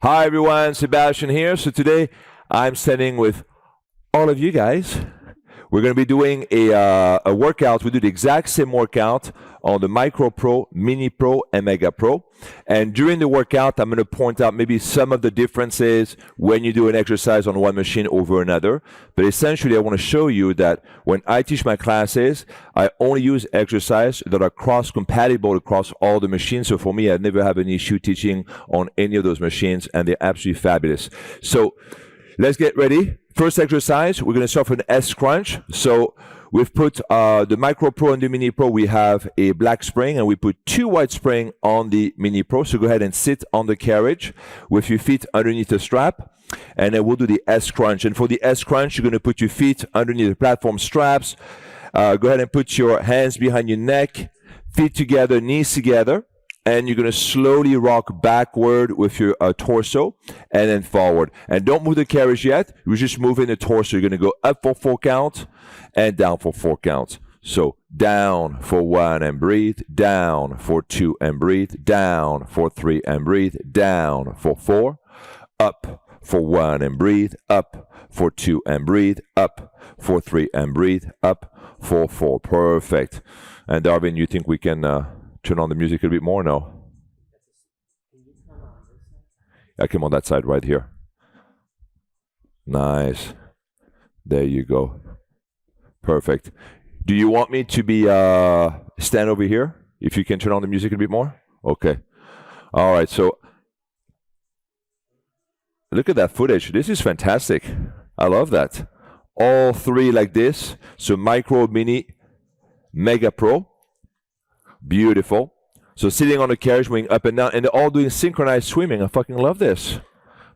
Hi everyone, Sebastian here. So today I'm standing with all of you guys. We're going to be doing a workout. We do the exact same workout on the Micro Pro, Mini Pro, and Mega Pro. And during the workout, I'm going to point out maybe some of the differences when you do an exercise on one machine over another. But essentially, I want to show you that when I teach my classes, I only use exercises that are cross-compatible across all the machines. So for me, I never have an issue teaching on any of those machines, and they're absolutely fabulous. So let's get ready. First exercise, we're going to start with an S crunch. So we've put the Micro Pro and the Mini Pro, we have a black spring, and we put 2 white spring on the Mini Pro. So go ahead and sit on the carriage with your feet underneath the strap, and then we'll do the S crunch. And for the S crunch, you're going to put your feet underneath the platform straps. Go ahead and put your hands behind your neck, feet together, knees together. And you're going to slowly rock backward with your torso and then forward. And don't move the carriage yet. We're just moving the torso. You're going to go up for 4 counts and down for 4 counts. So down for 1 and breathe. Down for 2 and breathe. Down for 3 and breathe. Down for 4. Up for 1 and breathe. Up for 2 and breathe. Up for 3 and breathe. Up for 4. Perfect. And Darwin, you think we can turn on the music a bit more? No. I came on that side right here. Nice. There you go. Perfect. Do you want me to be stand over here? If you can turn on the music a bit more? Okay. All right. So look at that footage. This is fantastic. I love that. All 3 like this. So Micro, Mini, Mega Pro. Beautiful. So sitting on the carriage, moving up and down, and they're all doing synchronized swimming. I fucking love this.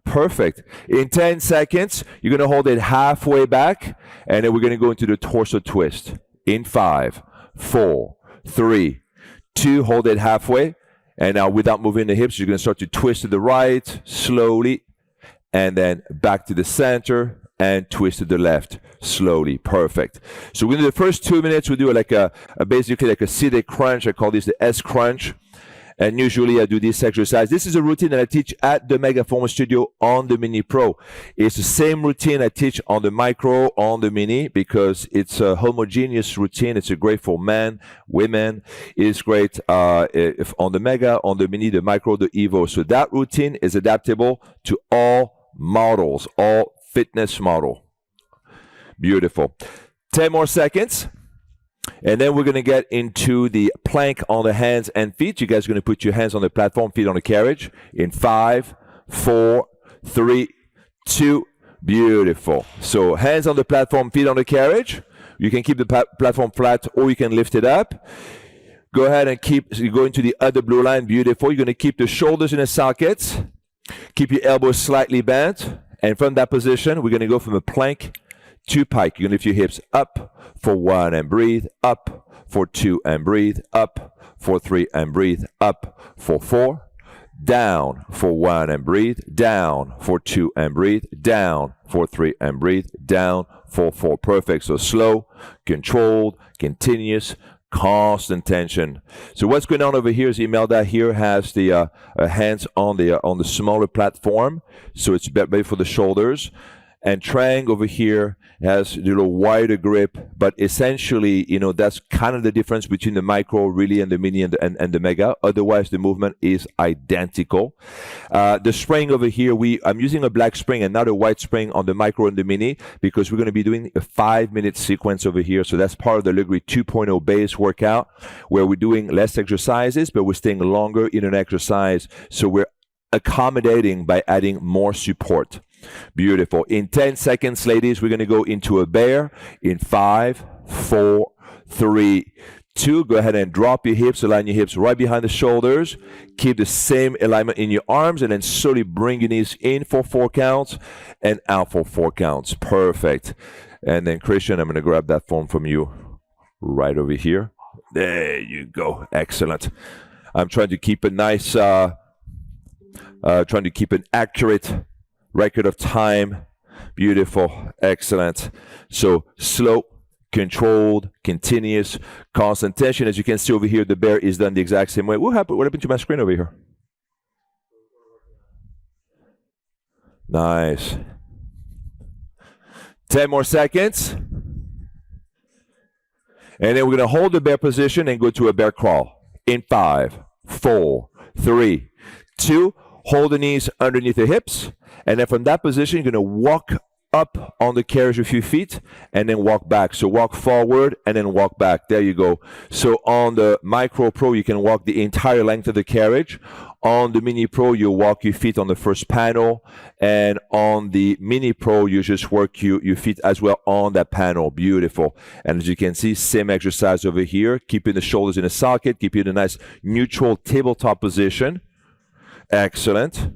Perfect. In 10 seconds, you're going to hold it halfway back, and then we're going to go into the torso twist. In 5, 4, 3, 2, hold it halfway. And now without moving the hips, you're going to start to twist to the right, slowly, and then back to the center, and twist to the left slowly. Perfect. So we're going to do the first 2 minutes. We do like basically like a seated crunch. I call this the S crunch. And usually I do this exercise. This is a routine that I teach at the Mega Form Studio on the Mini Pro. It's the same routine I teach on the Micro, on the Mini, because it's a homogeneous routine. It's great for men, women. It's great if on the Mega, on the Mini, the Micro, the Evo. So that routine is adaptable to all models, all fitness model. Beautiful. 10 more seconds. And then we're going to get into the plank on the hands and feet. You guys are going to put your hands on the platform, feet on the carriage. In 5, 4, 3, 2. Beautiful. So hands on the platform, feet on the carriage. You can keep the platform flat or you can lift it up. Go ahead and go into the other blue line. Beautiful. You're going to keep the shoulders in the sockets. Keep your elbows slightly bent. And from that position, we're going to go from a plank to pike. You're going to lift your hips up for 1 and breathe, up for 2 and breathe, up for 3 and breathe, up for 4, down for 1 and breathe, down for 2 and breathe, down for 3 and breathe, down for 4. Perfect. So slow, controlled, continuous, constant tension. So what's going on over here is Imelda here has the hands on the smaller platform, so it's better for the shoulders. And Trang over here has a little wider grip, but essentially, that's kind of the difference between the Micro really and the Mini and the Mega. Otherwise, the movement is identical. The spring over here, I'm using a black spring and not a white spring on the Micro and the Mini because we're going to be doing a 5-minute sequence over here. So that's part of the Lagree 2.0 base workout where we're doing less exercises, but we're staying longer in an exercise. So we're accommodating by adding more support. Beautiful. In 10 seconds, ladies, we're going to go into a bear. In 5, 4, 3, 2. Go ahead and drop your hips. Align your hips right behind the shoulders. Keep the same alignment in your arms. And then slowly bring your knees in for 4 counts and out for 4 counts. Perfect. And then, Christian, I'm going to grab that phone from you right over here. There you go. Excellent. I'm trying to keep a nice, trying to keep an accurate record of time. Beautiful. Excellent. So slow, controlled, continuous, constant tension. As you can see over here, the bear is done the exact same way. What happened to my screen over here? Nice. 10 more seconds. And then we're going to hold the bear position and go to a bear crawl. In 5, 4, 3, 2. Hold the knees underneath the hips. And then from that position, you're going to walk up on the carriage a few feet and then walk back. So walk forward and then walk back. There you go. So on the Micro Pro, you can walk the entire length of the carriage. On the Mini Pro, you walk your feet on the first panel. And on the Mini Pro, you just work your feet as well on that panel. Beautiful. And as you can see, same exercise over here. Keeping the shoulders in a socket. Keeping a nice neutral tabletop position. Excellent.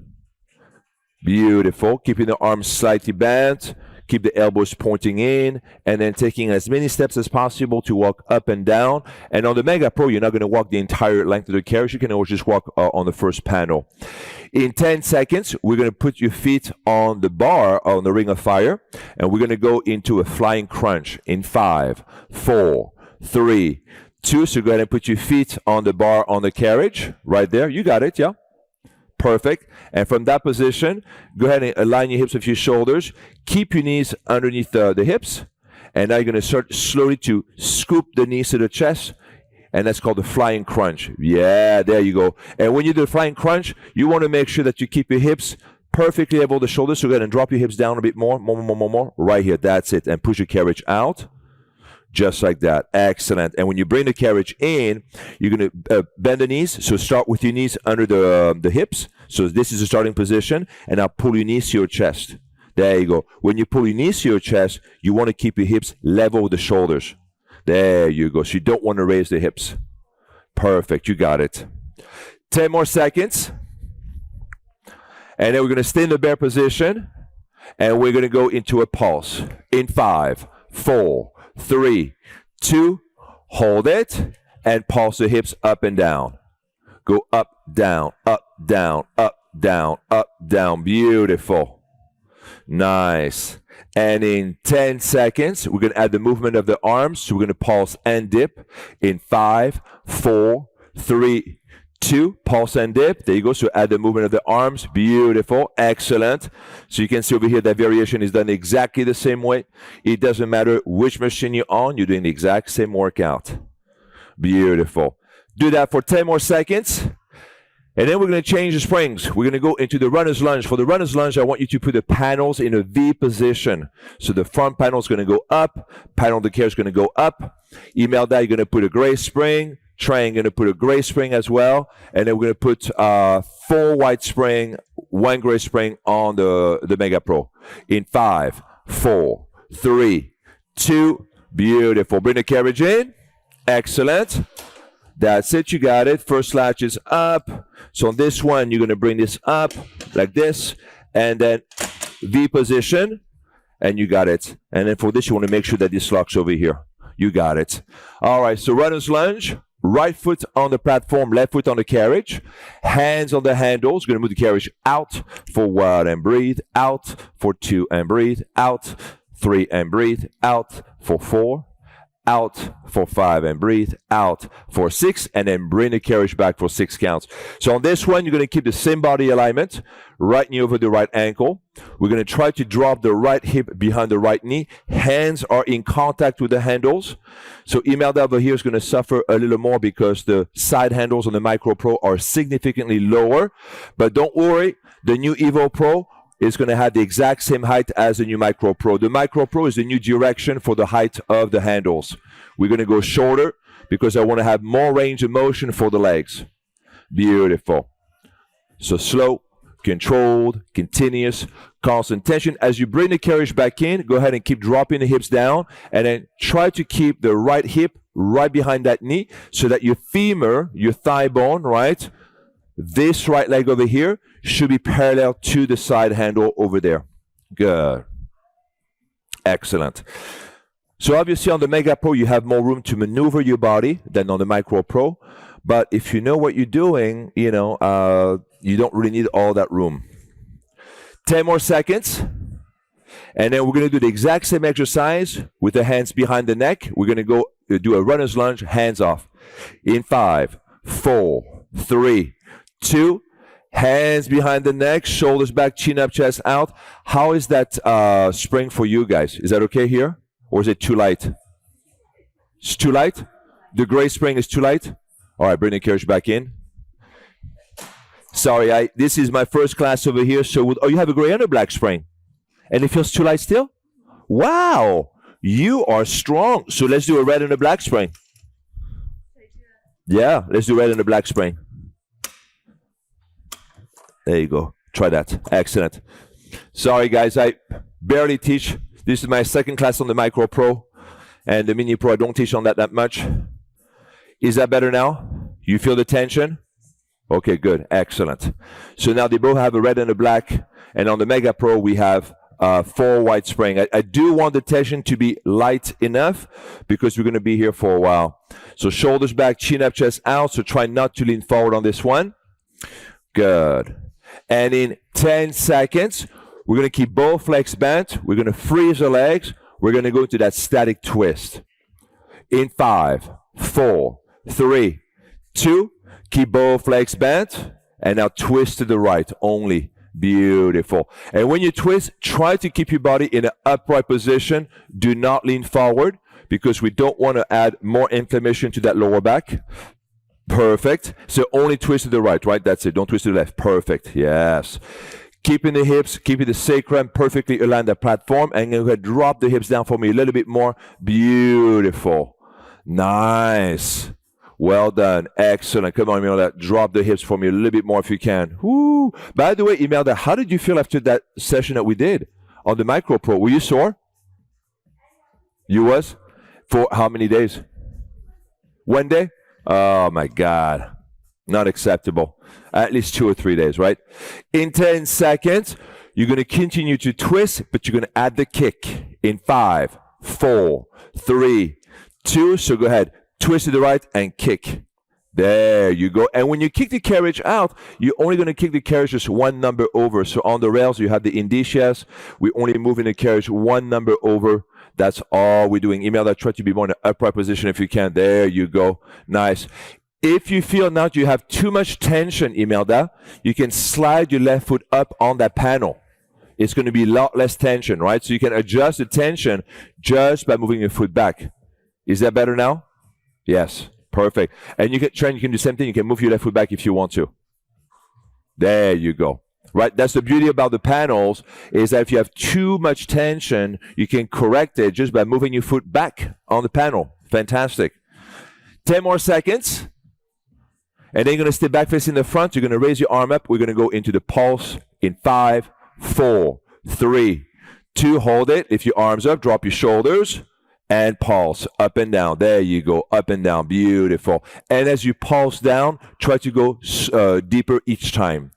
Beautiful. Keeping the arms slightly bent. Keep the elbows pointing in. And then taking as many steps as possible to walk up and down. And on the Mega Pro, you're not going to walk the entire length of the carriage. You can always just walk on the first panel. In 10 seconds, we're going to put your feet on the bar on the Ring of Fire. And we're going to go into a flying crunch in 5, 4, 3, 2. So go ahead and put your feet on the bar on the carriage. Right there. You got it, yeah? Perfect. And from that position, go ahead and align your hips with your shoulders. Keep your knees underneath the hips. And now you're going to start slowly to scoop the knees to the chest. And that's called the flying crunch. Yeah, there you go. And when you do the flying crunch, you want to make sure that you keep your hips perfectly above the shoulders. So go ahead and drop your hips down a bit more. More. Right here. That's it. And push your carriage out. Just like that. Excellent. And when you bring the carriage in, you're going to bend the knees. So start with your knees under the hips. So this is the starting position. And now pull your knees to your chest. There you go. When you pull your knees to your chest, you want to keep your hips level with the shoulders. There you go. So you don't want to raise the hips. Perfect. You got it. 10 more seconds. And then we're going to stay in the bear position. And we're going to go into a pulse. In 5, 4, 3, 2, hold it, and pulse the hips up and down. Go up, down, up, down, up, down, up, down. Beautiful. Nice. And in 10 seconds, we're going to add the movement of the arms. So we're going to pulse and dip in 5, 4, 3, 2, pulse and dip. There you go. So add the movement of the arms. Beautiful. Excellent. So you can see over here that variation is done exactly the same way. It doesn't matter which machine you're on. You're doing the exact same workout. Beautiful. Do that for 10 more seconds. And then we're going to change the springs. We're going to go into the runner's lunge. For the runner's lunge, I want you to put the panels in a V position. So the front panel is going to go up. Panel of the carriage is going to go up. Email that, you're going to put a gray spring. Train, going to put a gray spring as well. And then we're going to put 4 white spring, 1 gray spring on the Mega Pro. In 5, 4, 3, 2. Beautiful. Bring the carriage in. Excellent. That's it. You got it. First latch is up. So on this one, you're going to bring this up like this. And then V position. And you got it. And then for this, you want to make sure that this locks over here. You got it. All right. So runner's lunge. Right foot on the platform, left foot on the carriage. Hands on the handles. Going to move the carriage out for 1 and breathe. Out for 2 and breathe. Out 3 and breathe. Out for 4. Out for 5 and breathe. Out for 6. And then bring the carriage back for 6 counts. So on this one, you're going to keep the same body alignment. Right knee over the right ankle. We're going to try to drop the right hip behind the right knee. Hands are in contact with the handles. So Imelda over here is going to suffer a little more because the side handles on the Micro Pro are significantly lower. But don't worry, the new Evo Pro is going to have the exact same height as the new Micro Pro. The Micro Pro is the new direction for the height of the handles. We're going to go shorter because I want to have more range of motion for the legs. Beautiful. So slow, controlled, continuous, constant tension. As you bring the carriage back in, go ahead and keep dropping the hips down and then try to keep the right hip right behind that knee so that your femur, your thigh bone, right, this right leg over here should be parallel to the side handle over there. Good. Excellent. So obviously on the Mega Pro, you have more room to maneuver your body than on the Micro Pro. But if you know what you're doing, you don't really need all that room. 10 more seconds. And then we're going to do the exact same exercise with the hands behind the neck. We're going to go do a runner's lunge, hands off. In 5, 4, 3, 2. Hands behind the neck, shoulders back, chin up, chest out. How is that spring for you guys? Is that okay here? Or is it too light? It's too light? The gray spring is too light? All right, bring the carriage back in. Sorry, this is my first class over here. So, you have a gray and a black spring. And it feels too light still? Wow, you are strong. So let's do a red and a black spring. Yeah, let's do red and a black spring. There you go. Try that. Excellent. Sorry, guys, I barely teach. This is my second class on the Micro Pro. And the Mini Pro, I don't teach on that much. Is that better now? You feel the tension? Okay, good. Excellent. So now they both have a red and a black. And on the Mega Pro, we have 4 white spring. I do want the tension to be light enough because we're going to be here for a while. So shoulders back, chin up, chest out. So try not to lean forward on this one. Good. And in 10 seconds, we're going to keep both legs bent. We're going to freeze the legs. We're going to go into that static twist. In 5, 4, 3, 2. Keep both legs bent. And now twist to the right only. Beautiful. And when you twist, try to keep your body in an upright position. Do not lean forward because we don't want to add more inflammation to that lower back. Perfect. So only twist to the right, right? That's it. Don't twist to the left. Perfect. Yes. Keeping the hips, keeping the sacrum perfectly aligned the platform. And go ahead, drop the hips down for me a little bit more. Beautiful. Nice. Well done. Excellent. Come on, Imelda. Drop the hips for me a little bit more if you can. Woo. By the way, Imelda, how did you feel after that session that we did on the Micro Pro? Were you sore? You was? For how many days? 1 day? Oh, my God. Not acceptable. At least 2 or 3 days, right? In 10 seconds, you're going to continue to twist, but you're going to add the kick. In 5, 4, 3, 2. So go ahead. Twist to the right and kick. There you go. And when you kick the carriage out, you're only going to kick the carriage just 1 number over. So on the rails, you have the indicias. We're only moving the carriage 1 number over. That's all we're doing. Imelda, try to be more in an upright position if you can. There you go. Nice. If you feel now you have too much tension, Imelda, you can slide your left foot up on that panel. It's going to be a lot less tension, right? So you can adjust the tension just by moving your foot back. Is that better now? Yes. Perfect. And you can try and you can do the same thing. You can move your left foot back if you want to. There you go. Right? That's the beauty about the panels is that if you have too much tension, you can correct it just by moving your foot back on the panel. Fantastic. 10 more seconds. And then you're going to stay back facing the front. You're going to raise your arm up. We're going to go into the pulse in 5, 4, 3, 2. Hold it. Lift your arms up. Drop your shoulders. And pulse up and down. There you go. Up and down. Beautiful. And as you pulse down, try to go deeper each time.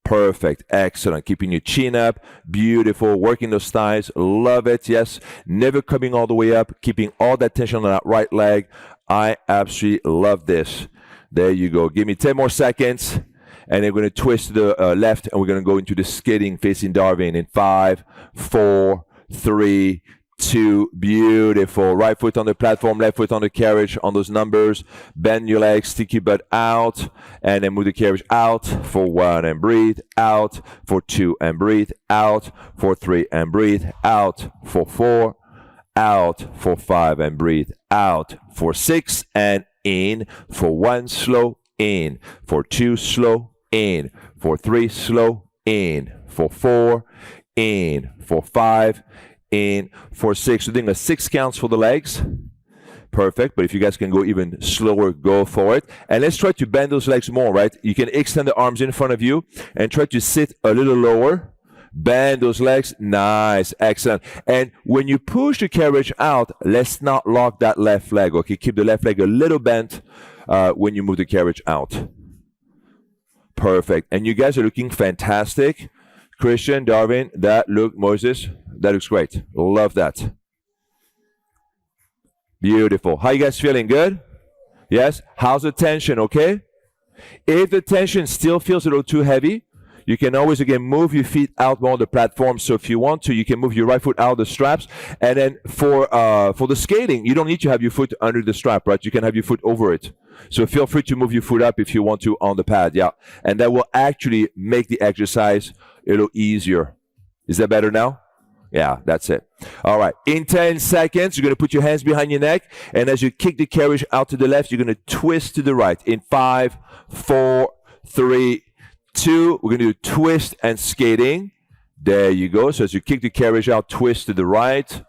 Perfect. Excellent. Keeping your chin up. Beautiful. Working those thighs. Love it. Yes. Never coming all the way up. Keeping all that tension on that right leg. I absolutely love this. There you go. Give me 10 more seconds. And then we're going to twist to the left. And we're going to go into the skidding facing Darwin in 5, 4, 3, 2. Beautiful. Right foot on the platform, left foot on the carriage on those numbers. Bend your legs, stick your butt out, and then move the carriage out for 1 and breathe, out for 2 and breathe, out for 3 and breathe, out for 4, out for 5 and breathe, out for 6 and in for 1 slow, in for 2 slow, in for 3 slow, in for 4, in for 5, in for 6. We're doing a 6 counts for the legs. Perfect. But if you guys can go even slower, go for it. And let's try to bend those legs more, right? You can extend the arms in front of you and try to sit a little lower. Bend those legs. Nice. Excellent. And when you push the carriage out, let's not lock that left leg. Okay. Keep the left leg a little bent when you move the carriage out. Perfect. And you guys are looking fantastic. Christian, Darwin, Moses, that looks great. Love that. Beautiful. How you guys feeling? Good? Yes? How's the tension? Okay? If the tension still feels a little too heavy, You can always, again, move your feet out more on the platform. So if you want to, you can move your right foot out of the straps. And then for the skating, you don't need to have your foot under the strap, right? You can have your foot over it. So feel free to move your foot up if you want to on the pad, yeah. And that will actually make the exercise a little easier. Is that better now? Yeah, that's it. All right. In 10 seconds, you're going to put your hands behind your neck. And as you kick the carriage out to the left, you're going to twist to the right. In 5, 4, 3, 2. We're going to do twist and skating. There you go. So as you kick the carriage out, twist to the right.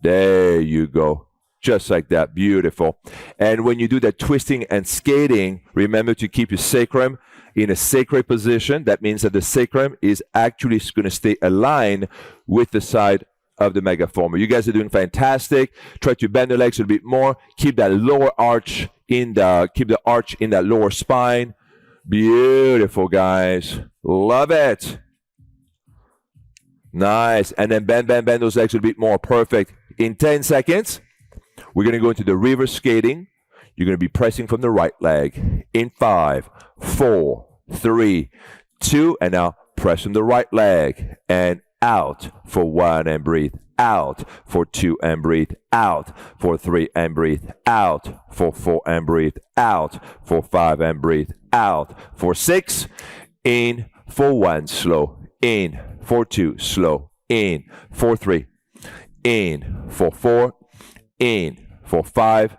There you go. Just like that. Beautiful. And when you do that twisting and skating, remember to keep your sacrum in a sacred position. That means that the sacrum is actually going to stay aligned with the side of the megaformer. You guys are doing fantastic. Try to bend the legs a bit more. Keep that lower arch keep the arch in that lower spine. Beautiful, guys. Love it. Nice. And then bend those legs a bit more. Perfect. In 10 seconds, we're going to go into the reverse skating. You're going to be pressing from the right leg. In 5, 4, 3, 2, and now press from the right leg. And out for 1 and breathe. Out for 2 and breathe. Out for 3 and breathe. Out for 4 and breathe. Out for 5 and breathe. Out for 6. In for 1, slow. In for 2, slow. In for 3. In for 4. In for 5.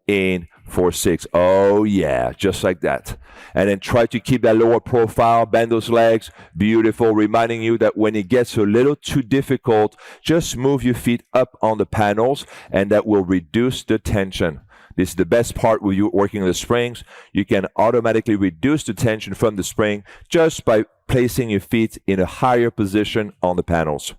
In for 6. Oh yeah, just like that. And then try to keep that lower profile, bend those legs. Beautiful. Reminding you that when it gets a little too difficult, just move your feet up on the panels, and that will reduce the tension. This is the best part when you're working on the springs. You can automatically reduce the tension from the spring just by placing your feet in a higher position on the panels.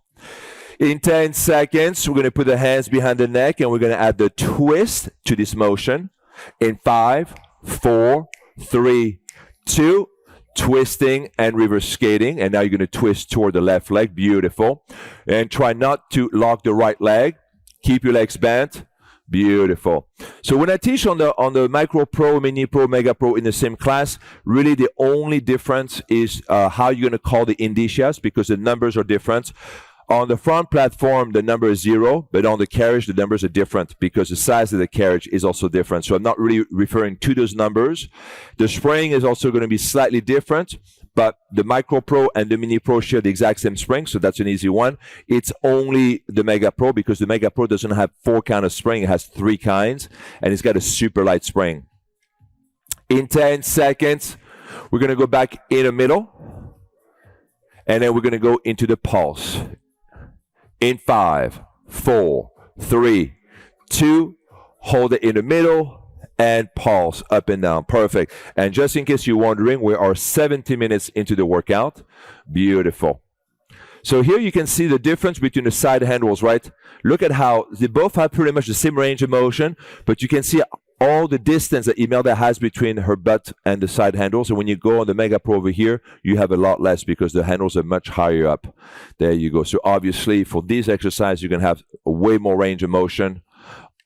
In 10 seconds, we're going to put the hands behind the neck, and we're going to add the twist to this motion. In 5, 4, 3, 2, twisting and reverse skating. And now you're going to twist toward the left leg. Beautiful. And try not to lock the right leg. Keep your legs bent. Beautiful. So when I teach on the Micro Pro, Mini Pro, Mega Pro in the same class, really the only difference is how you're going to call the indicias, because the numbers are different. On the front platform, the number is 0, but on the carriage, the numbers are different because the size of the carriage is also different. So I'm not really referring to those numbers. The spring is also going to be slightly different, but the Micro Pro and the Mini Pro share the exact same spring, so that's an easy one. It's only the Mega Pro, because the Mega Pro doesn't have 4 kinds of spring. It has 3 kinds, and it's got a super light spring. In 10 seconds, we're going to go back in the middle, and then we're going to go into the pulse. In 5, 4, 3, 2, hold it in the middle, and pulse up and down. Perfect. And just in case you're wondering, we are 70 minutes into the workout. Beautiful. So here you can see the difference between the side handles, right? Look at how they both have pretty much the same range of motion, but you can see all the distance that Imelda has between her butt and the side handles. And when you go on the Mega Pro over here, you have a lot less because the handles are much higher up. There you go. So obviously for this exercise, you're going to have a way more range of motion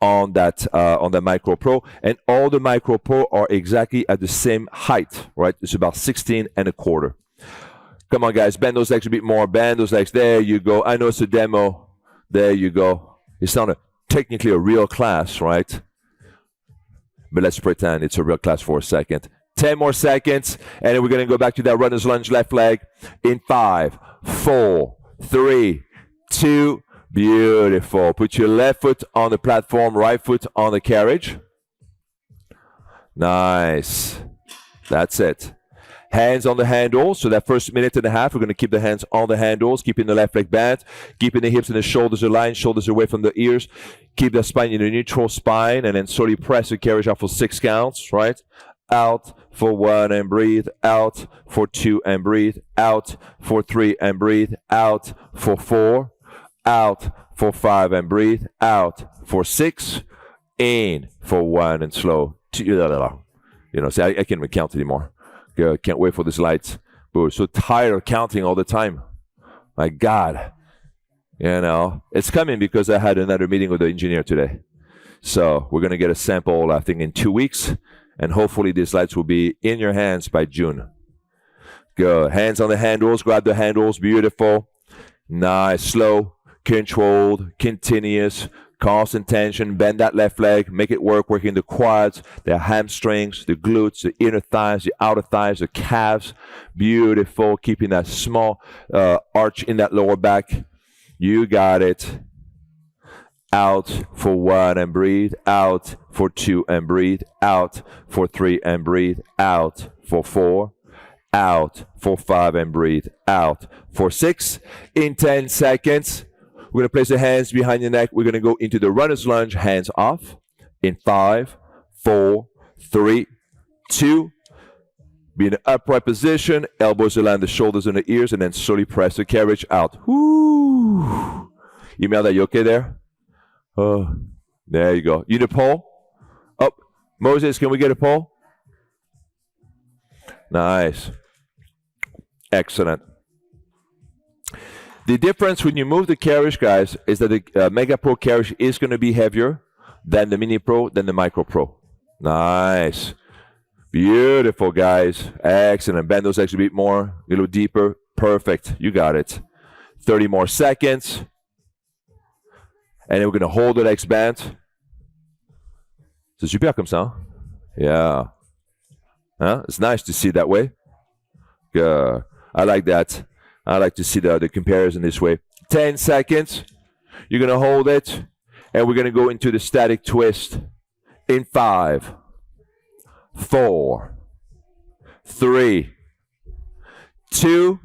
on the Micro Pro. And all the Micro Pro are exactly at the same height, right? It's about 16 1/4. Come on, guys. Bend those legs a bit more. Bend those legs. There you go. I know it's a demo. There you go. It's not technically a real class, right? But let's pretend it's a real class for a second. 10 more seconds, and then we're going to go back to that runner's lunge left leg in 5, 4, 3, 2. Beautiful. Put your left foot on the platform, right foot on the carriage. Nice. That's it. Hands on the handles. So that first minute and a half, we're going to keep the hands on the handles, keeping the left leg bent, keeping the hips and the shoulders aligned, shoulders away from the ears. Keep the spine in a neutral spine, and then slowly press the carriage out for 6 counts, right? Out for 1 and breathe. Out for 2 and breathe. Out for 3 and breathe. Out for 4. Out for 5 and breathe. Out for 6. In for 1 and slow. You know, see, I can't even count anymore. Can't wait for this lights. We're so tired of counting all the time. My God. You know, it's coming because I had another meeting with the engineer today. So we're going to get a sample, I think, in 2 weeks. And hopefully these lights will be in your hands by June. Good. Hands on the handles. Grab the handles. Beautiful. Nice. Slow. Controlled. Continuous. Constant tension. Bend that left leg. Make it work. Working the quads, the hamstrings, the glutes, the inner thighs, the outer thighs, the calves. Beautiful. Keeping that small arch in that lower back. You got it. Out for 1 and breathe. Out for 2 and breathe. Out for 3 and breathe. Out for 4. Out for 5 and breathe. Out for 6. In 10 seconds, we're going to place the hands behind your neck. We're going to go into the runner's lunge, hands off. In 5, 4, 3, 2. Be in an upright position. Elbows align the shoulders and the ears, and then slowly press the carriage out. Woo! Imelda, you okay there? Oh, there you go. You need a pole? Oh, Moses, can we get a pole? Nice. Excellent. The difference when you move the carriage, guys, is that the Mega Pro carriage is going to be heavier than the Mini Pro, than the Micro Pro. Nice. Beautiful, guys. Excellent. Bend those legs a bit more, a little deeper. Perfect. You got it. 30 more seconds. And then we're going to hold the legs bent. C'est super comme ça. Yeah. Huh? It's nice to see it that way. Good. I like that. I like to see the comparison this way. 10 seconds. You're going to hold it. And we're going to go into the static twist. In 5, 4, 3, 2.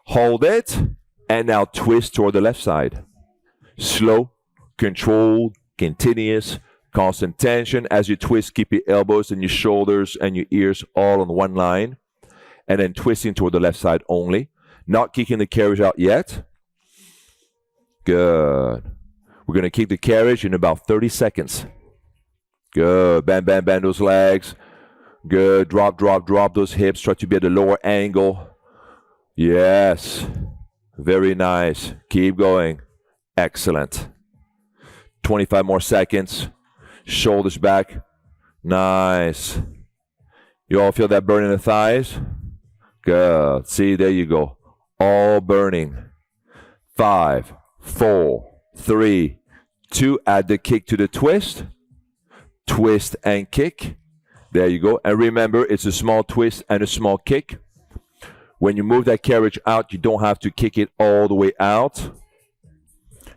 Hold it. And now twist toward the left side. Slow, controlled, continuous, constant tension. As you twist, keep your elbows and your shoulders and your ears all on one line. And then twisting toward the left side only. Not kicking the carriage out yet. Good. We're going to kick the carriage in about 30 seconds. Good. Bend, bend, bend those legs. Good. Drop, drop, drop those hips. Try to be at the lower angle. Yes. Very nice. Keep going. Excellent. 25 more seconds. Shoulders back. Nice. You all feel that burn in the thighs? Good. See, there you go. All burning. 5, 4, 3, 2. Add the kick to the twist. Twist and kick. There you go. And remember, it's a small twist and a small kick. When you move that carriage out, you don't have to kick it all the way out.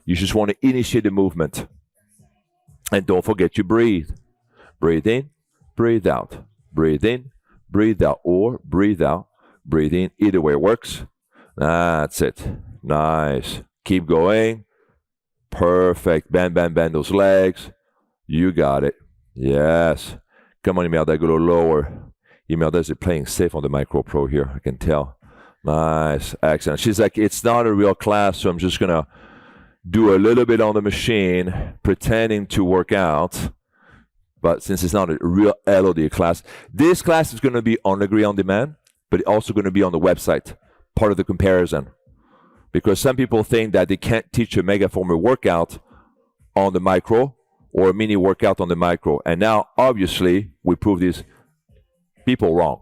You just want to initiate the movement. And don't forget to breathe. Breathe in, breathe out. Breathe in, breathe out. Or breathe out, breathe in. Either way works. That's it. Nice. Keep going. Perfect. Bend, bend, bend those legs. You got it. Yes. Come on, Imelda, go a little lower. Imelda is playing safe on the Micro Pro here. I can tell. Nice. Excellent. She's like, it's not a real class, so I'm just going to do a little bit on the machine, pretending to work out. But since it's not a real LOD class, this class is going to be on Lagree on demand, but it's also going to be on the website, part of the comparison. Because some people think that they can't teach a mega former workout on the Micro or a mini workout on the Micro. And now, obviously, we prove these people wrong.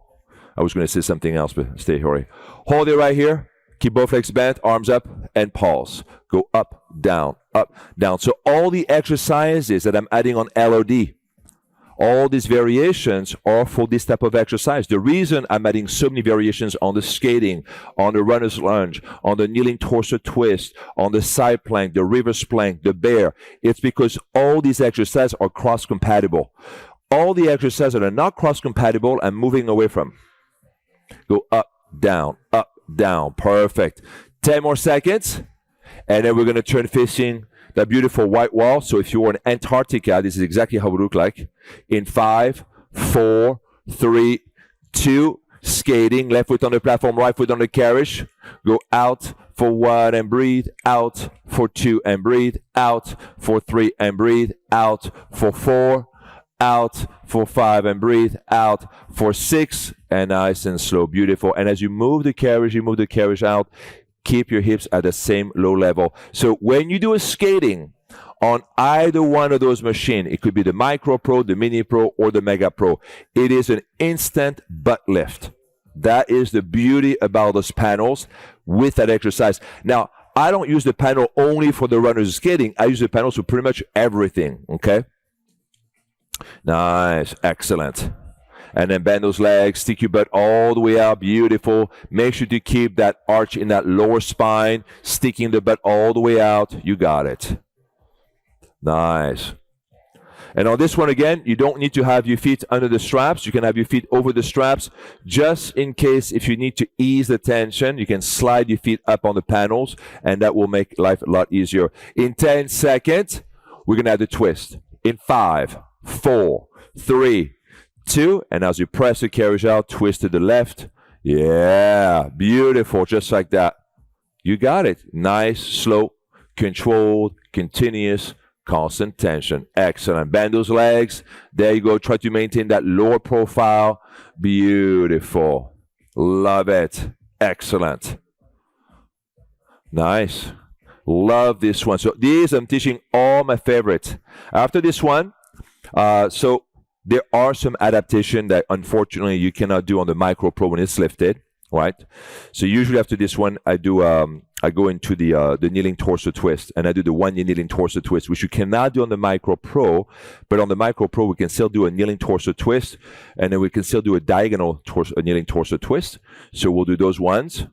I was going to say something else, but stay here. Hold it right here. Keep both legs bent, arms up, and pause. Go up, down, up, down. So all the exercises that I'm adding on LOD, all these variations are for this type of exercise. The reason I'm adding so many variations on the skating, on the runner's lunge, on the kneeling torso twist, on the side plank, the reverse plank, the bear, it's because all these exercises are cross-compatible. All the exercises that are not cross-compatible, I'm moving away from. Go up, down, perfect. 10 more seconds, and then we're going to turn facing that beautiful white wall. So if you were in Antarctica, this is exactly how it would look like. In 5, 4, 3, 2, skating, left foot on the platform, right foot on the carriage. Go out for 1 and breathe, out for 2 and breathe, out for 3 and breathe, out for 4, out for 5 and breathe, out for 6, and nice and slow, beautiful. And as you move the carriage out, keep your hips at the same low level. So when you do a skating on either one of those machines, it could be the Micro Pro, the Mini Pro, or the Mega Pro, it is an instant butt lift. That is the beauty about those panels with that exercise. Now, I don't use the panel only for the runners skating. I use the panels for pretty much everything, okay? Nice, excellent. And then bend those legs, stick your butt all the way out, beautiful. Make sure to keep that arch in that lower spine, sticking the butt all the way out. You got it. Nice. And on this one again, you don't need to have your feet under the straps. You can have your feet over the straps. Just in case if you need to ease the tension, you can slide your feet up on the panels, and that will make life a lot easier. In 10 seconds, we're going to have the twist. In 5, 4, 3, 2, and as you press the carriage out, twist to the left. Yeah, beautiful, just like that. You got it. Nice, slow, controlled, continuous, constant tension. Excellent. Bend those legs. There you go. Try to maintain that lower profile. Beautiful. Love it. Excellent. Nice. Love this one. So these I'm teaching all my favorites. After this one, so there are some adaptation that unfortunately you cannot do on the Micro Pro when it's lifted, right? So usually after this one, I go into the kneeling torso twist, and I do the 1 knee kneeling torso twist, which you cannot do on the Micro Pro. But on the Micro Pro, we can still do a kneeling torso twist, and then we can still do a diagonal kneeling torso twist. So we'll do those ones,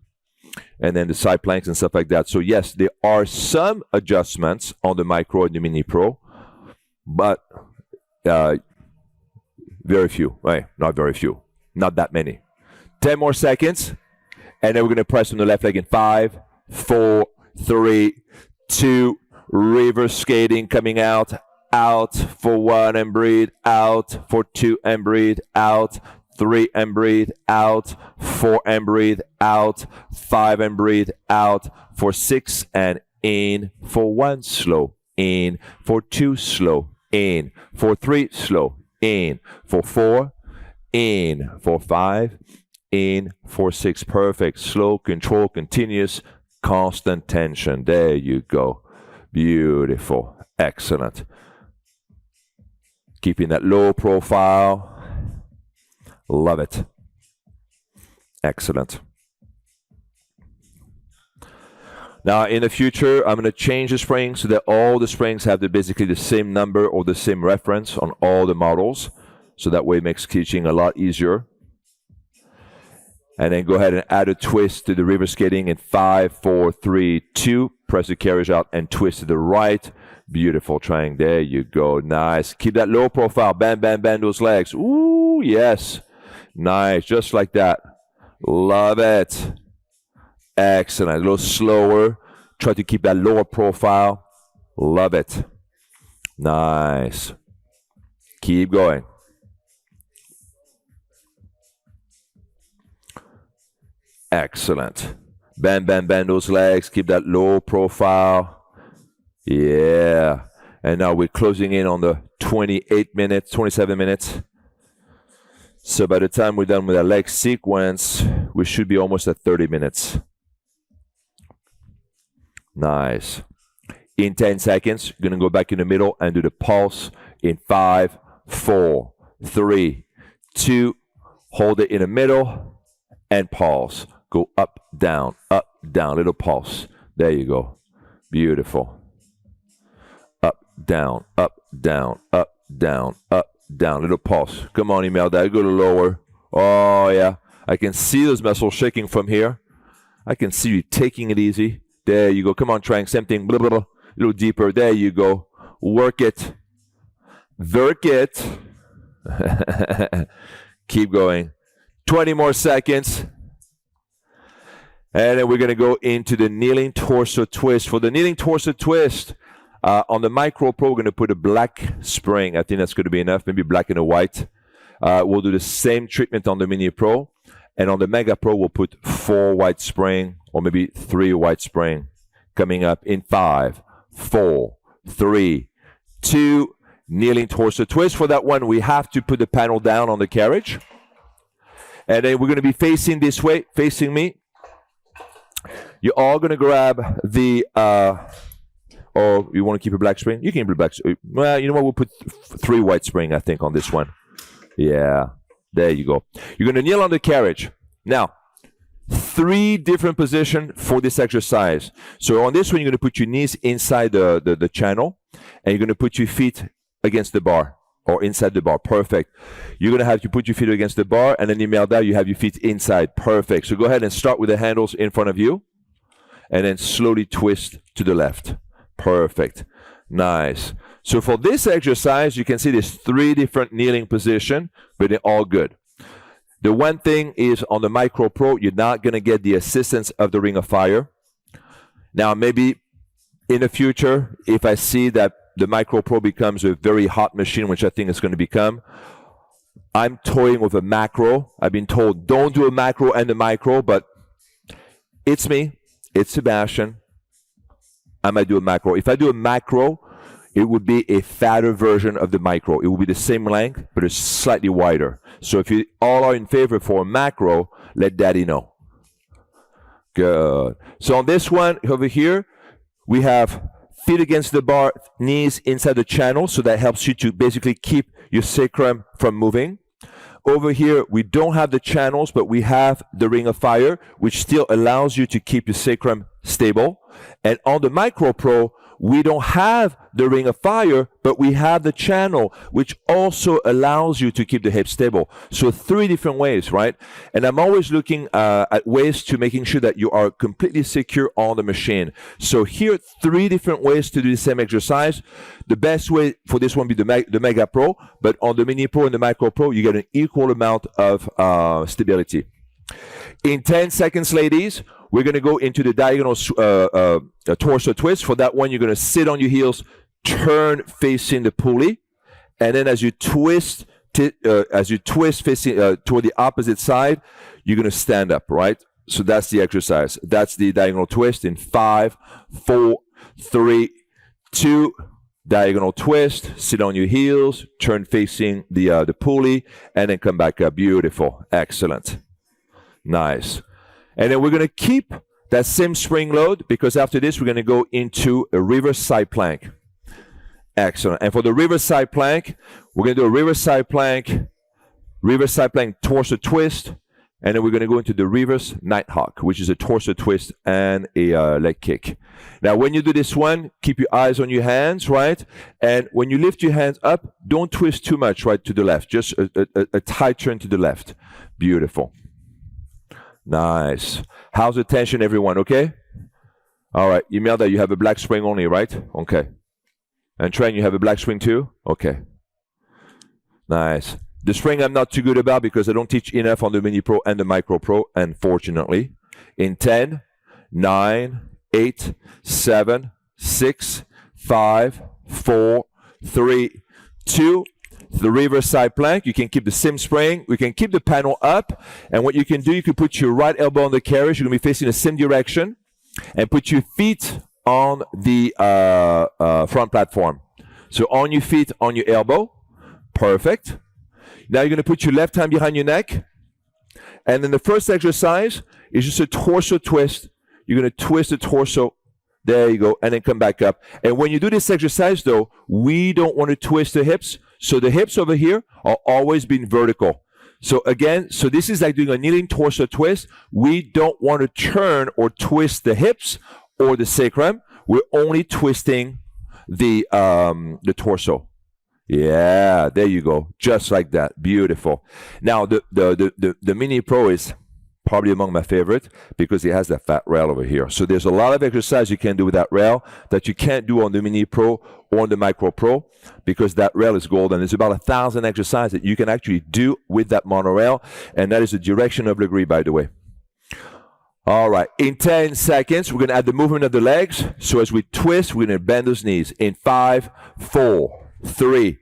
and then the side planks and stuff like that. So yes, there are some adjustments on the Micro and the Mini Pro, but very few, right? Not very few, not that many. 10 more seconds, and then we're going to press on the left leg in 5, 4, 3, 2, reverse skating coming out for 1 and breathe, out for 2 and breathe, out, 3 and breathe, out, 4 and breathe, out, 5 and breathe, out, for 6 and in, for 1 slow, in, for 2 slow, in, for 3 slow, in, for 4, in, for 5, in, for 6. Perfect. Slow, control, continuous, constant tension. There you go. Beautiful. Excellent. Keeping that low profile. Love it. Excellent. Now, in the future, I'm going to change the springs so that all the springs have basically the same number or the same reference on all the models. So that way it makes teaching a lot easier. And then go ahead and add a twist to the reverse skating in 5, 4, 3, 2. Press the carriage out and twist to the right. Beautiful triangle. There you go. Nice. Keep that low profile. Bend, bend, bend those legs. Ooh, yes. Nice. Just like that. Love it. Excellent. A little slower. Try to keep that lower profile. Love it. Nice. Keep going. Excellent. Bend, bend, bend those legs. Keep that low profile. Yeah. And now we're closing in on the 28 minutes, 27 minutes. So by the time we're done with our leg sequence, we should be almost at 30 minutes. Nice. In 10 seconds, you're going to go back in the middle and do the pulse in 5, 4, 3, 2. Hold it in the middle and pulse. Go up, down, little pulse. There you go. Beautiful. Up, down, little pulse. Come on, Imelda, go to lower. Oh, yeah. I can see those muscles shaking from here. I can see you taking it easy. There you go. Come on, trying same thing. Blah, blah, blah. A little deeper. There you go. Work it. Work it. Keep going. 20 more seconds. And then we're going to go into the kneeling torso twist. For the kneeling torso twist, on the Micro Pro, we're going to put a black spring. I think that's going to be enough, maybe black and a white. We'll do the same treatment on the Mini Pro. And on the Mega Pro, we'll put 4 white spring or maybe 3 white spring. Coming up in 5, 4, 3, 2. Kneeling torso twist. For that one, we have to put the panel down on the carriage. And then we're going to be facing this way, facing me. You're all going to grab the, or you want to keep a black spring? You can keep a black spring. Well, you know what? We'll put 3 white spring, I think, on this one. Yeah. There you go. You're going to kneel on the carriage. Now, 3 different positions for this exercise. So on this one, you're going to put your knees inside the channel, and you're going to put your feet against the bar or inside the bar. Perfect. You're going to have to put your feet against the bar, and then you melt down, you have your feet inside. Perfect. So go ahead and start with the handles in front of you, and then slowly twist to the left. Perfect. Nice. So for this exercise, you can see there's 3 different kneeling positions, but they're all good. The one thing is on the Micro Pro, you're not going to get the assistance of the Ring of Fire. Now, maybe in the future, if I see that the Micro Pro becomes a very hot machine, which I think it's going to become, I'm toying with a macro. I've been told don't do a macro and a micro, but it's me. It's Sebastian. I might do a macro. If I do a macro, it would be a fatter version of the micro. It will be the same length, but it's slightly wider. So if you all are in favor for a macro, let daddy know. Good. So on this one over here, we have feet against the bar, knees inside the channel. So that helps you to basically keep your sacrum from moving. Over here, we don't have the channels, but we have the Ring of Fire, which still allows you to keep your sacrum stable. And on the Micro Pro, we don't have the Ring of Fire, but we have the channel, which also allows you to keep the hips stable. So 3 different ways, right? And I'm always looking at ways to making sure that you are completely secure on the machine. So here, 3 different ways to do the same exercise. The best way for this one would be the Mega Pro, but on the Mini Pro and the Micro Pro, you get an equal amount of stability. In 10 seconds, ladies, we're going to go into the diagonal torso twist. For that one, you're going to sit on your heels, turn facing the pulley, and then as you twist facing toward the opposite side, you're going to stand up, right? So that's the exercise. That's the diagonal twist in 5, 4, 3, 2. Diagonal twist. Sit on your heels, turn facing the pulley, and then come back up. Beautiful. Excellent. Nice. And then we're going to keep that same spring load because after this, we're going to go into a reverse side plank. Excellent. And for the reverse side plank, we're going to do a reverse side plank torso twist, and then we're going to go into the reverse nighthawk, which is a torso twist and a leg kick. Now, when you do this one, keep your eyes on your hands, right? And when you lift your hands up, don't twist too much right to the left. Just a tight turn to the left. Beautiful. Nice. How's the tension, everyone? Okay? All right. Imelda, you have a black spring only, right? Okay. And Trent, you have a black spring too? Okay. Nice. The spring I'm not too good about because I don't teach enough on the Mini Pro and the Micro Pro, unfortunately. In 10, 9, 8, 7, 6, 5, 4, 3, 2, the reverse side plank. You can keep the same spring. We can keep the panel up. And what you can do, you can put your right elbow on the carriage. You're going to be facing the same direction. And put your feet on the front platform. So on your feet, on your elbow. Perfect. Now you're going to put your left hand behind your neck. And then the first exercise is just a torso twist. You're going to twist the torso. There you go. And then come back up. And when you do this exercise, though, we don't want to twist the hips. So the hips over here are always being vertical. So again, so this is like doing a kneeling torso twist. We don't want to turn or twist the hips or the sacrum. We're only twisting the torso. Yeah, there you go. Just like that. Beautiful. Now, the Mini Pro is probably among my favorite because it has that fat rail over here. So there's a lot of exercise you can do with that rail that you can't do on the Mini Pro or on the Micro Pro because that rail is golden. There's about 1,000 exercises that you can actually do with that monorail, and that is the direction of Lagree, by the way. All right, in 10 seconds, we're going to add the movement of the legs. So as we twist, we're going to bend those knees in 5, 4, 3,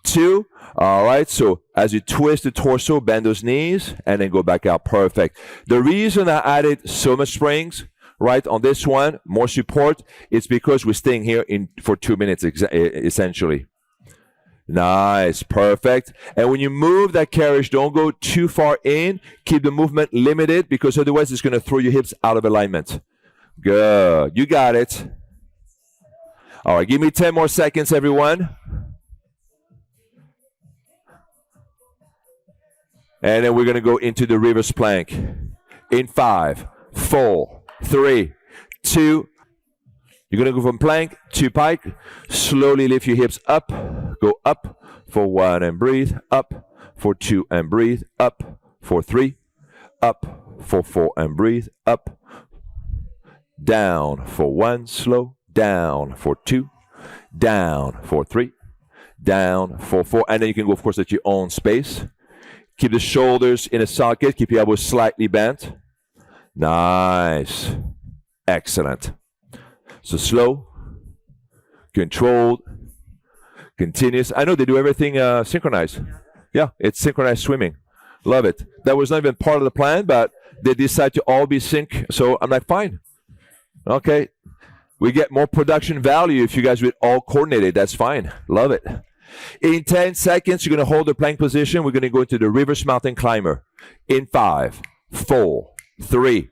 2. All right, so as you twist the torso, bend those knees, and then go back out. Perfect. The reason I added so much springs, right, on this one, more support, it's because we're staying here for 2 minutes, essentially. Nice. Perfect. And when you move that carriage, don't go too far in. Keep the movement limited because otherwise it's going to throw your hips out of alignment. Good. You got it. All right, give me 10 more seconds, everyone. And then we're going to go into the reverse plank. In 5, 4, 3, 2. You're going to go from plank to pike. Slowly lift your hips up. Go up for 1 and breathe. Up for 2 and breathe. Up for 3. Up for 4 and breathe. Up. Down for 1. Slow. Down for 2. Down for 3. Down for 4. And then you can go, of course, at your own space. Keep the shoulders in a socket. Keep your elbows slightly bent. Nice. Excellent. So slow, controlled, continuous. I know they do everything synchronized. Yeah, it's synchronized swimming. Love it. That was not even part of the plan, but they decided to all be sync. So I'm like, fine. Okay. We get more production value if you guys would all coordinated. That's fine. Love it. In 10 seconds, you're going to hold the plank position. We're going to go into the reverse mountain climber. In 5, 4, 3,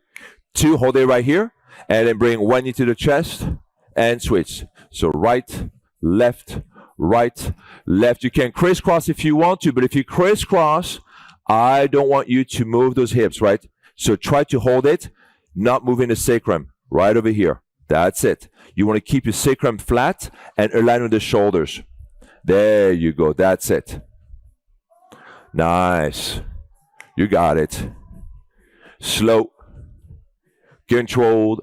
2. Hold it right here. And then bring 1 knee to the chest and switch. So right, left, right, left. You can crisscross if you want to, but if you crisscross, I don't want you to move those hips, right? So try to hold it, not moving the sacrum. Right over here. That's it. You want to keep your sacrum flat and align with the shoulders. There you go. That's it. Nice. You got it. Slow. Controlled.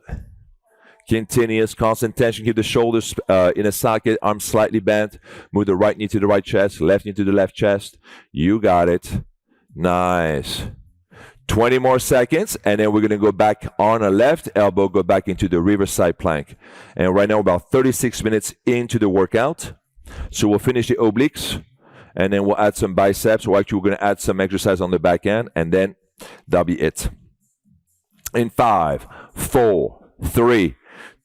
Continuous. Constant tension. Keep the shoulders in a socket. Arms slightly bent. Move the right knee to the right chest. Left knee to the left chest. You got it. Nice. 20 more seconds, and then we're going to go back on a left elbow, go back into the reverse side plank. And right now, about 36 minutes into the workout. So we'll finish the obliques, and then we'll add some biceps. Or actually, we're going to add some exercise on the back end, and then that'll be it. In 5, 4, 3,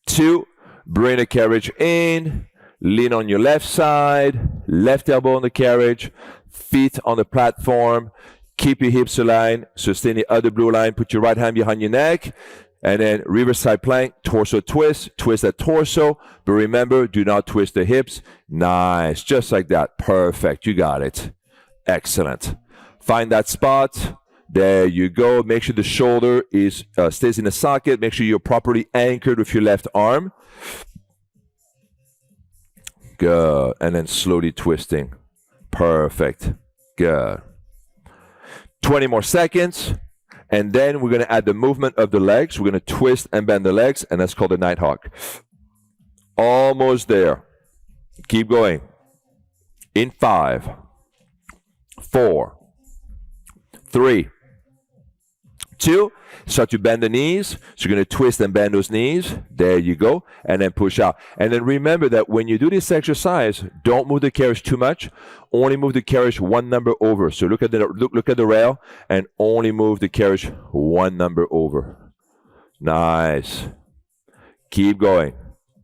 2, bring the carriage in. Lean on your left side, left elbow on the carriage, feet on the platform. Keep your hips aligned. Sustain the other blue line. Put your right hand behind your neck. And then reverse side plank, torso twist. Twist that torso. But remember, do not twist the hips. Nice. Just like that. Perfect. You got it. Excellent. Find that spot. There you go. Make sure the shoulder is stays in the socket. Make sure you're properly anchored with your left arm. Good. And then slowly twisting. Perfect. Good. 20 more seconds, and then we're going to add the movement of the legs. We're going to twist and bend the legs, and that's called the Nighthawk. Almost there. Keep going. In 5, 4, 3, 2. Start to bend the knees. So you're going to twist and bend those knees. There you go. And then push out. And then remember that when you do this exercise, don't move the carriage too much. Only move the carriage 1 number over. So look at the rail and only move the carriage 1 number over. Nice. Keep going.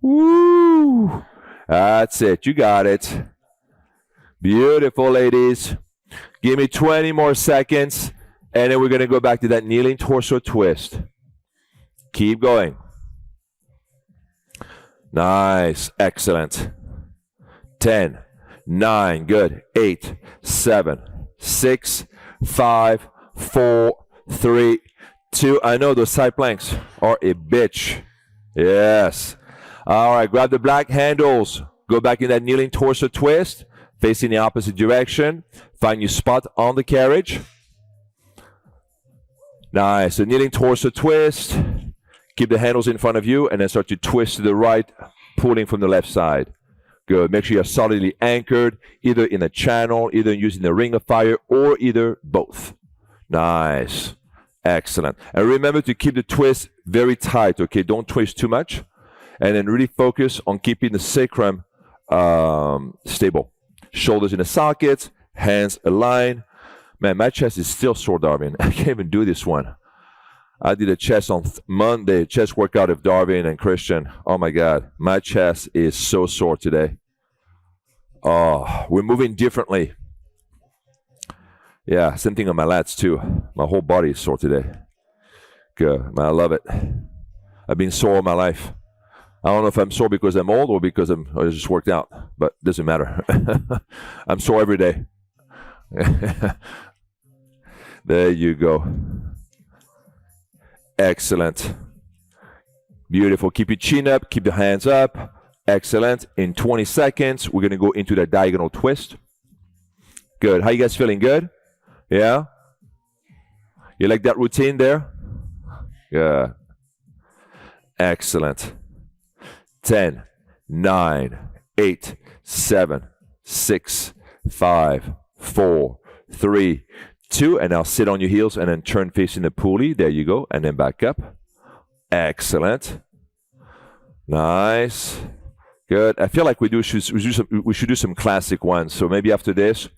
Woo! That's it. You got it. Beautiful, ladies. Give me 20 more seconds. And then we're going to go back to that kneeling torso twist. Keep going. Nice. Excellent. 10, 9, good. 8, 7, 6, 5, 4, 3, 2. I know those side planks are a bitch. Yes. All right. Grab the black handles. Go back in that kneeling torso twist. Facing the opposite direction. Find your spot on the carriage. Nice. So kneeling torso twist. Keep the handles in front of you and then start to twist to the right, pulling from the left side. Good. Make sure you're solidly anchored, either in a channel, either using the ring of fire, or either both. Nice. Excellent. And remember to keep the twist very tight, okay? Don't twist too much. And then really focus on keeping the sacrum stable. Shoulders in the sockets, hands aligned. Man, my chest is still sore, Darwin. I can't even do this one. I did a chest on Monday, chest workout of Darwin and Christian. Oh, my God. My chest is so sore today. Oh, we're moving differently. Yeah, same thing on my lats, too. My whole body is sore today. Good. Man, I love it. I've been sore all my life. I don't know if I'm sore because I'm old or because I just worked out, but it doesn't matter. I'm sore every day. There you go. Excellent. Beautiful. Keep your chin up. Keep the hands up. Excellent. In 20 seconds, we're going to go into that diagonal twist. Good. How you guys feeling? Good? Yeah? You like that routine there? Good. Excellent. 10, 9, 8, 7, 6, 5, 4, 3, 2, and now sit on your heels and then turn facing the pulley. There you go. And then back up. Excellent. Nice. Good. I feel like we should do some classic ones. So maybe after this,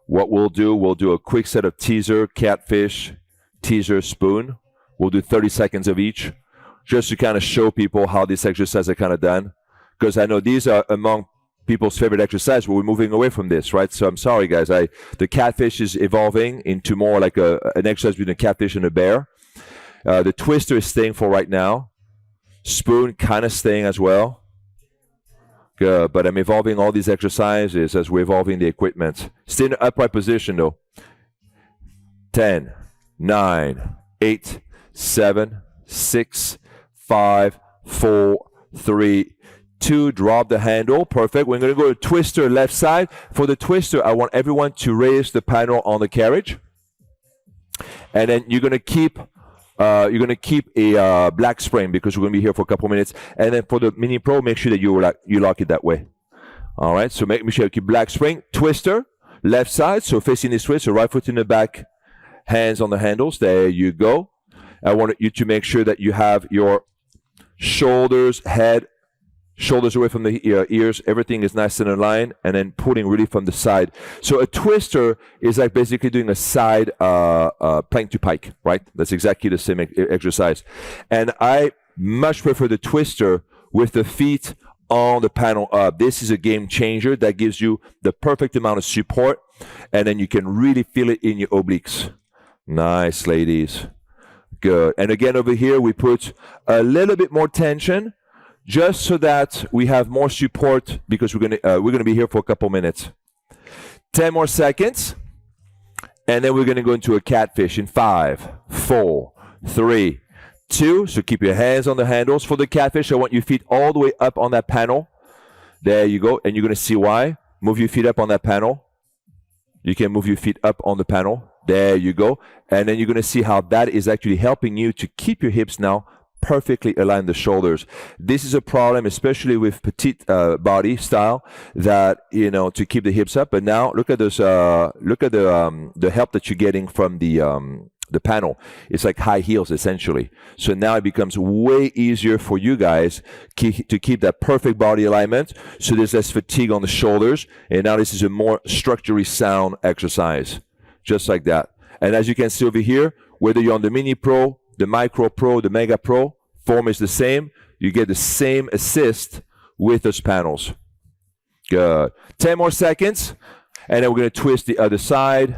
what we'll do a quick set of teaser, catfish, teaser, spoon. We'll do 30 seconds of each, just to kind of show people how these exercises are kind of done. Because I know these are among people's favorite exercise, but we're moving away from this, right? So I'm sorry, guys. The catfish is evolving into more like an exercise between a catfish and a bear. The twister is staying for right now. Spoon kind of staying as well. Good, but I'm evolving all these exercises as we're evolving the equipment. Stay in an upright position, though. 10, 9, 8, 7, 6, 5, 4, 3, 2. Drop the handle. Perfect. We're going to go to twister left side. For the twister, I want everyone to raise the panel on the carriage. And then you're going to keep a black spring because we're going to be here for a couple minutes. And then for the mini pro, make sure that you lock it that way. All right. So make sure you keep black spring. Twister left side. So facing this way. So right foot in the back, hands on the handles. There you go. I want you to make sure that you have your shoulders away from the ears. Everything is nice and aligned, and then pulling really from the side. So a twister is like basically doing a side plank to pike, right? That's exactly the same exercise. And I much prefer the twister with the feet on the panel up. This is a game changer that gives you the perfect amount of support, and then you can really feel it in your obliques. Nice, ladies. Good. And again, over here, we put a little bit more tension just so that we have more support because we're gonna be here for a couple minutes. 10 more seconds, and then we're gonna go into a catfish in 5, 4, 3, 2. So keep your hands on the handles. For the catfish, I want your feet all the way up on that panel. There you go, and you're gonna see why. Move your feet up on that panel. You can move your feet up on the panel. There you go. And then you're going to see how that is actually helping you to keep your hips now perfectly aligned the shoulders. This is a problem, especially with petite body style, that, to keep the hips up. But now look at this, look at the help that you're getting from the panel. It's like high heels, essentially. So now it becomes way easier for you guys to keep that perfect body alignment. So there's less fatigue on the shoulders. And now this is a more structurally sound exercise. Just like that. And as you can see over here, whether you're on the mini pro, the micro pro, the mega pro, form is the same. You get the same assist with those panels. Good. 10 more seconds. And then we're going to twist the other side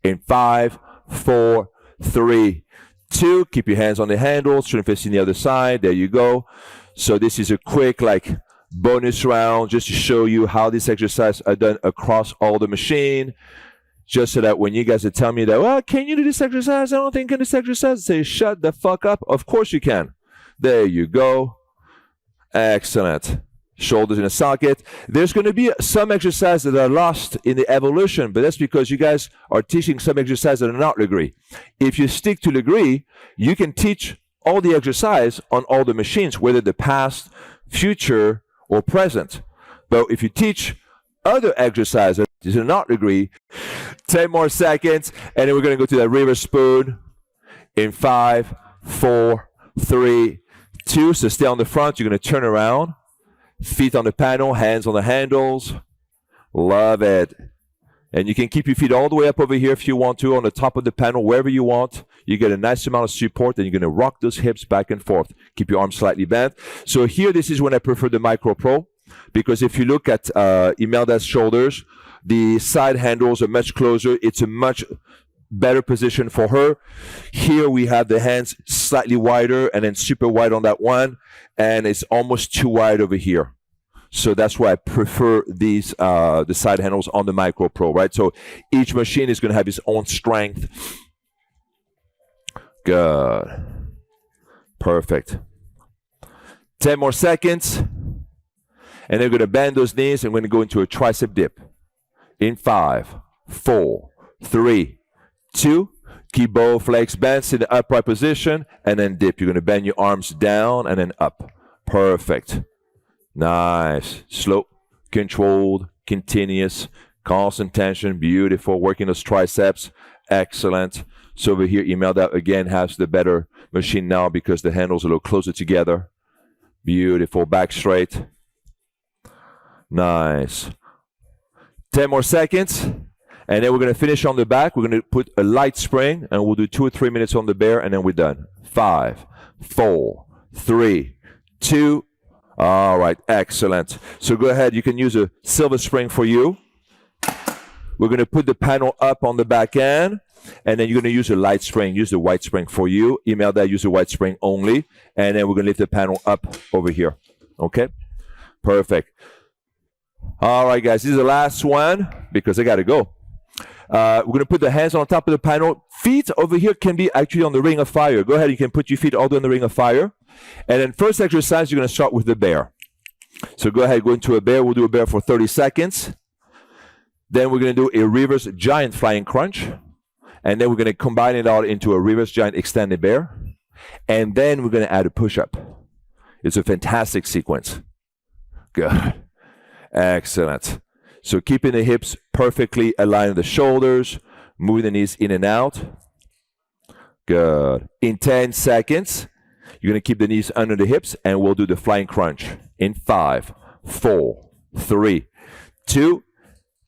in 5, 4, 3, 2. Keep your hands on the handles. Turn facing the other side. There you go. So this is a quick bonus round just to show you how this exercise are done across all the machine. Just so that when you guys are telling me that, well, can you do this exercise? I don't think in this exercise. Say, shut the fuck up. Of course you can. There you go. Excellent. Shoulders in a socket. There's going to be some exercises that are lost in the evolution, but that's because you guys are teaching some exercises that are not Lagree. If you stick to Lagree, you can teach all the exercise on all the machines, whether the past, future, or present. But if you teach other exercises that are not Lagree, 10 more seconds, and then we're going to go to that river spoon in 5, 4, 3, 2. So stay on the front. You're going to turn around. Feet on the panel, hands on the handles. Love it. And you can keep your feet all the way up over here if you want to, on the top of the panel, wherever you want. You get a nice amount of support, and you're going to rock those hips back and forth. Keep your arms slightly bent. So here, this is when I prefer the Micro Pro, because if you look at Imelda's shoulders, the side handles are much closer. It's a much better position for her. Here we have the hands slightly wider and then super wide on that one, and it's almost too wide over here. So that's why I prefer these the side handles on the Micro Pro, right? So each machine is going to have its own strength Good. Perfect. 10 more seconds. And then we're going to bend those knees and we're going to go into a tricep dip. In 5, 4, 3, 2. Keep both legs bent in the upright position and then dip. You're going to bend your arms down and then up. Perfect. Nice. Slow, controlled, continuous, constant tension. Beautiful. Working those triceps. Excellent. So over here, Imelda again has the better machine now because the handles are a little closer together. Beautiful. Back straight. Nice. 10 more seconds. And then we're going to finish on the back. We're going to put a light spring, and we'll do 2 or 3 minutes on the bear, and then we're done. 5, 4, 3, 2. All right, excellent. So go ahead. You can use a silver spring for you. We're going to put the panel up on the back end, and then you're going to use a light spring. Use the white spring for you. Email that. Use the white spring only, and then we're going to lift the panel up over here. Okay? Perfect. All right, guys. This is the last one because I got to go. We're going to put the hands on top of the panel. Feet over here can be actually on the ring of fire. Go ahead. You can put your feet all the way on the ring of fire. And then first exercise, you're going to start with the bear. So go ahead, go into a bear. We'll do a bear for 30 seconds. Then we're going to do a reverse giant flying crunch. And then we're going to combine it all into a reverse giant extended bear. And then we're going to add a push-up. It's a fantastic sequence. Good. Excellent. So keeping the hips perfectly aligned with the shoulders, moving the knees in and out. Good. In 10 seconds, you're going to keep the knees under the hips, and we'll do the flying crunch. In 5, 4, 3, 2,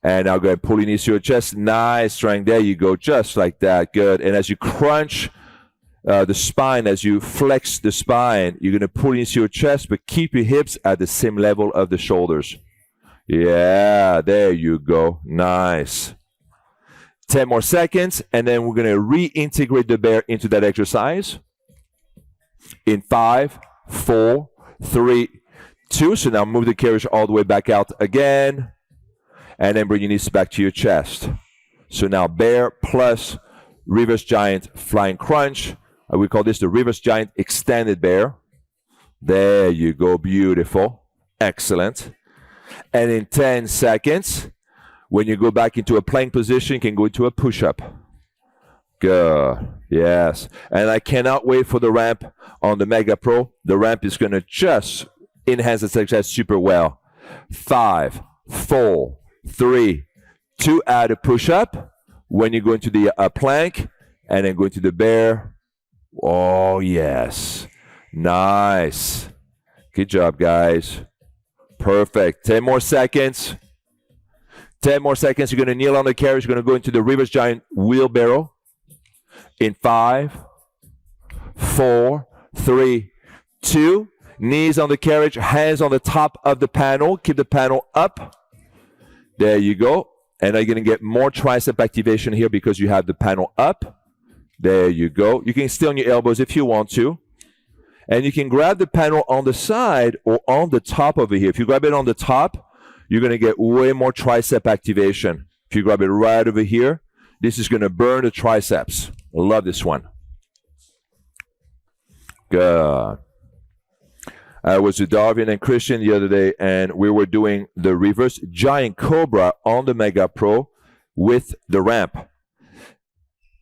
and now go ahead, pull your knees to your chest. Nice strength. There you go, just like that. Good. And as you crunch the spine, as you flex the spine, you're going to pull your knees to your chest, but keep your hips at the same level of the shoulders. Yeah, there you go. Nice. 10 more seconds, and then we're going to reintegrate the bear into that exercise. In 5, 4, 3, 2. So now move the carriage all the way back out again, and then bring your knees back to your chest. So now bear plus reverse giant flying crunch. We call this the reverse giant extended bear. There you go. Beautiful. Excellent. And in 10 seconds, when you go back into a plank position, you can go into a push-up. Good. Yes. And I cannot wait for the ramp on the Mega Pro. The ramp is going to just enhance the exercise super well. 5, 4, 3, 2. Add a push-up. When you go into the plank, and then go into the bear. Oh, yes. Nice. Good job, guys. Perfect. 10 more seconds. 10 more seconds. You're going to kneel on the carriage. You're going to go into the reverse giant wheelbarrow. In 5, 4, 3, 2. Knees on the carriage. Hands on the top of the panel. Keep the panel up. There you go. And you're going to get more tricep activation here because you have the panel up. There you go. You can stay on your elbows if you want to. And you can grab the panel on the side or on the top over here. If you grab it on the top, you're going to get way more tricep activation. If you grab it right over here, this is going to burn the triceps. I love this one. Good. I was with Darwin and Christian the other day, and we were doing the reverse giant cobra on the Mega Pro with the ramp.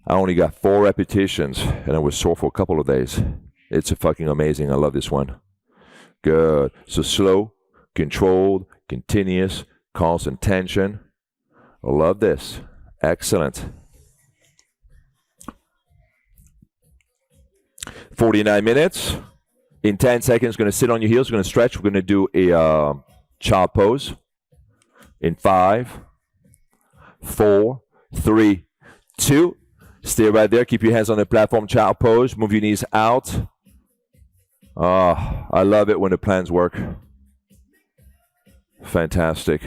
I only got 4 repetitions, and I was sore for a couple of days. It's fucking amazing. I love this one. Good. So slow, controlled, continuous, constant tension. I love this. Excellent. 49 minutes. In 10 seconds, going to sit on your heels. We're going to stretch. We're going to do a child pose. In 5, 4, 3, 2. Stay right there. Keep your hands on the platform. Child pose. Move your knees out. I love it when the plans work. Fantastic.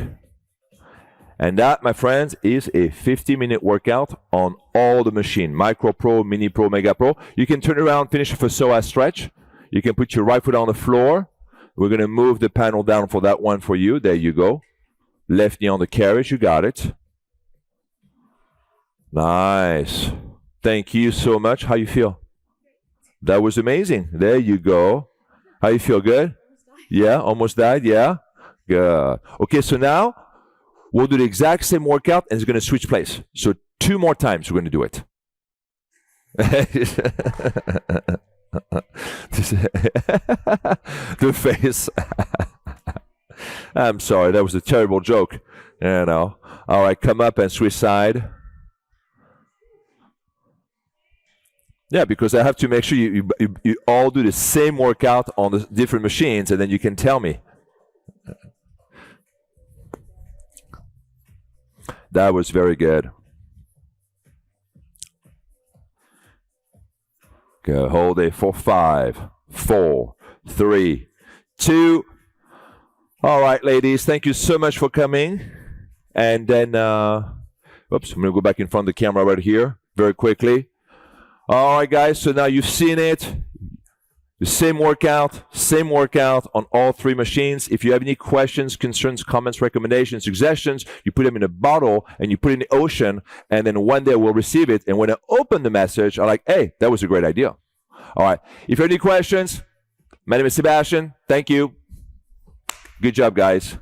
And that, my friends, is a 50-minute workout on all the machine. Micro Pro, Mini Pro, Mega Pro. You can turn around, finish for psoas stretch. You can put your right foot on the floor. We're going to move the panel down for that one for you. There you go. Left knee on the carriage. You got it. Nice. Thank you so much. How you feel? That was amazing. There you go. How you feel? Good? Yeah, almost died. Yeah, good. Okay, so now we'll do the exact same workout, and it's going to switch place. So 2 more times we're going to do it. The face. I'm sorry, that was a terrible joke. You know. All right, come up and switch side. Yeah, because I have to make sure you all do the same workout on the different machines, and then you can tell me. That was very good. Go, hold it for 5, 4, 3, 2. All right, ladies, thank you so much for coming. And then, oops, I'm going to go back in front of the camera right here very quickly. All right, guys, so now you've seen it. The same workout on all 3 machines. If you have any questions, concerns, comments, recommendations, suggestions, you put them in a bottle and you put it in the ocean, and then one day we'll receive it. And when I open the message, I'm like, hey, that was a great idea. All right. If you have any questions, my name is Sebastian. Thank you. Good job, guys.